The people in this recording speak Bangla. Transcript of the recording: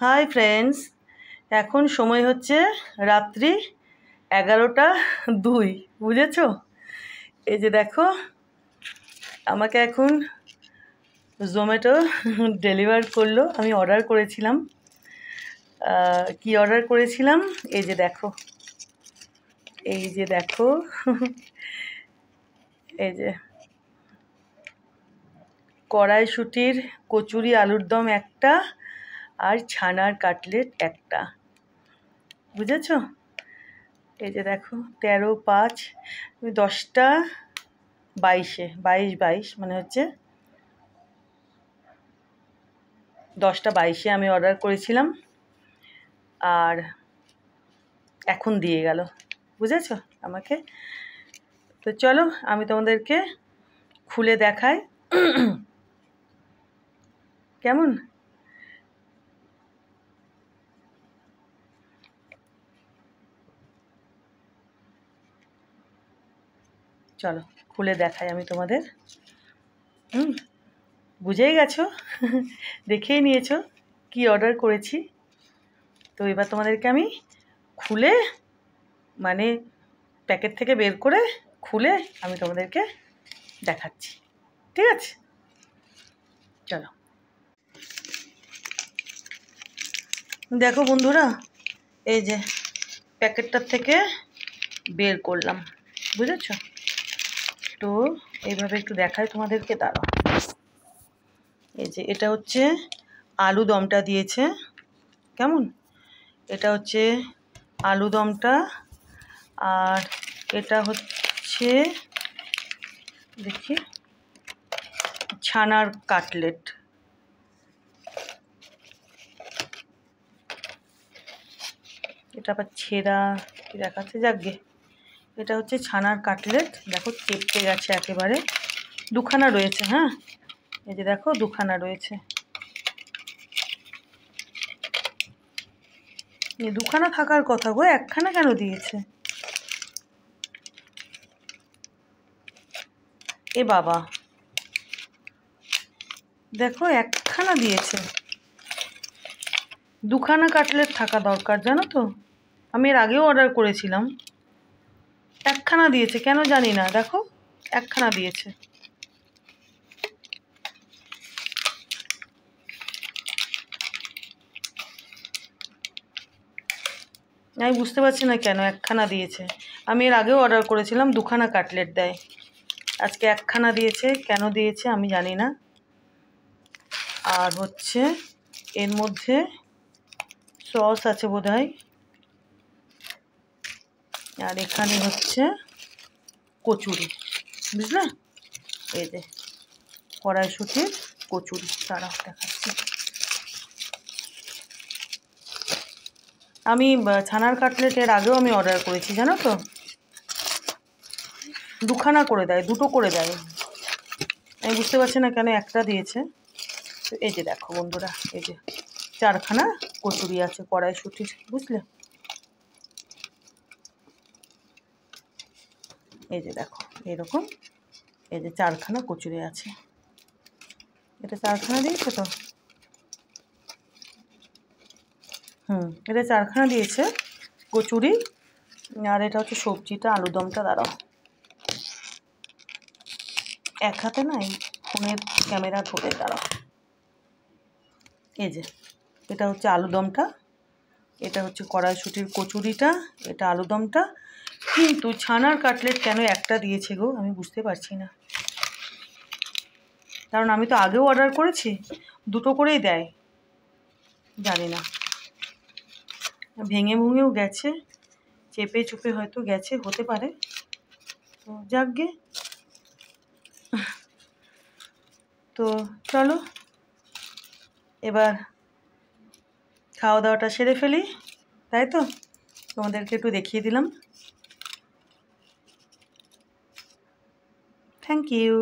হাই ফ্রেন্ডস, এখন সময় হচ্ছে রাত্রি 11:02। বুঝেছো? এই যে দেখো, আমাকে এখন জোম্যাটো ডেলিভার করলো। আমি অর্ডার করেছিলাম। কি অর্ডার করেছিলাম? এই যে দেখো, এই যে দেখো এই যে কড়াইশুঁটির কচুরি আলুর দম একটা, আর ছানার কাটলেট একটা। বুঝেছো? এই যে দেখো, 13/5, 10টা 22-এ 22 মানে হচ্ছে 10টা 22-এ আমি অর্ডার করেছিলাম, আর এখন দিয়ে গেল। বুঝেছো আমাকে? তো চলো আমি তোমাদেরকে খুলে দেখাই কেমন। চলো খুলে দেখাই আমি তোমাদের। বুঝেই গেছো দেখেই নিয়েছো কি অর্ডার করেছি। তো এবার তোমাদেরকে আমি খুলে, মানে প্যাকেট থেকে বের করে খুলে আমি তোমাদেরকে দেখাচ্ছি। ঠিক আছে, চলো। দেখো বন্ধুরা, এই যে প্যাকেটটার থেকে বের করলাম। বুঝেছো? তো এইভাবে একটু দেখাই তোমাদেরকে, দাঁড়াও। এই যে এটা হচ্ছে আলু দমটা দিয়েছে, কেমন? এটা হচ্ছে আলু দমটা, আর এটা হচ্ছে দেখি ছানার কাটলেট। এটা আবার ছেঁড়া কি দেখাচ্ছে, যাকগে। এটা হচ্ছে ছানার কাটলেট। দেখো চেপটে গেছে একেবারে। দুখানা রয়েছে, হ্যাঁ, এই যে দেখো দুখানা রয়েছে। দুখানা থাকার কথা গো, একখানা কেন দিয়েছে? এ বাবা, দেখো একখানা দিয়েছে। দুখানা কাটলেট থাকা দরকার, জানো তো। আমি এর আগেও অর্ডার করেছিলাম, একখানা দিয়েছে কেন জানি না। দেখো একখানা দিয়েছে। আমি বুঝতে পারছি না কেন একখানা দিয়েছে। আমি এর আগেও অর্ডার করেছিলাম, দুখানা কাটলেট দেয়। আজকে একখানা দিয়েছে, কেন দিয়েছে আমি জানি না। আর হচ্ছে এর মধ্যে সস আছে বোধহয়। আর এখানে হচ্ছে কচুরি, বুঝলে? এই যে কড়াইশুঁটির কচুরি, তারাও দেখাচ্ছি। আমি ছানার কাটলেট এর আগেও আমি অর্ডার করেছি, জানো তো। দুখানা করে দেয়, দুটো করে দেয়। আমি বুঝতে পারছি না কেন একটা দিয়েছে। তো এই যে দেখো বন্ধুরা, এই যে 4খানা কচুরি আছে কড়াইশুঁটির, বুঝলে? এই যে দেখো এরকম, এই যে 4খানা কচুরি আছে। এটা 4খানা দিয়েছে তো, এটা 4খানা দিয়েছে কচুরি। আর এটা হচ্ছে সবজিটা, আলুদমটা। দাঁড়াও, এক হাতে না এই ফোনের ক্যামেরা ধরে, দাঁড়াও। এই যে এটা হচ্ছে আলুদমটা, এটা হচ্ছে কড়াইশুঁটির কচুরিটা, এটা আলুদমটা। কিন্তু ছানার কাটলেট কেন একটা দিয়েছে গো, আমি বুঝতে পারছি না। কারণ আমি তো আগেও অর্ডার করেছি, দুটো করেই দেয়। জানি না, ভেঙে ভুঙেও গেছে, চেপে চুপে হয়তো গেছে, হতে পারে। তো যাকগে। তো চলো এবার খাওয়া দাওয়াটা সেরে ফেলি, তাই তো। তোমাদেরকে একটু দেখিয়ে দিলাম। Thank you.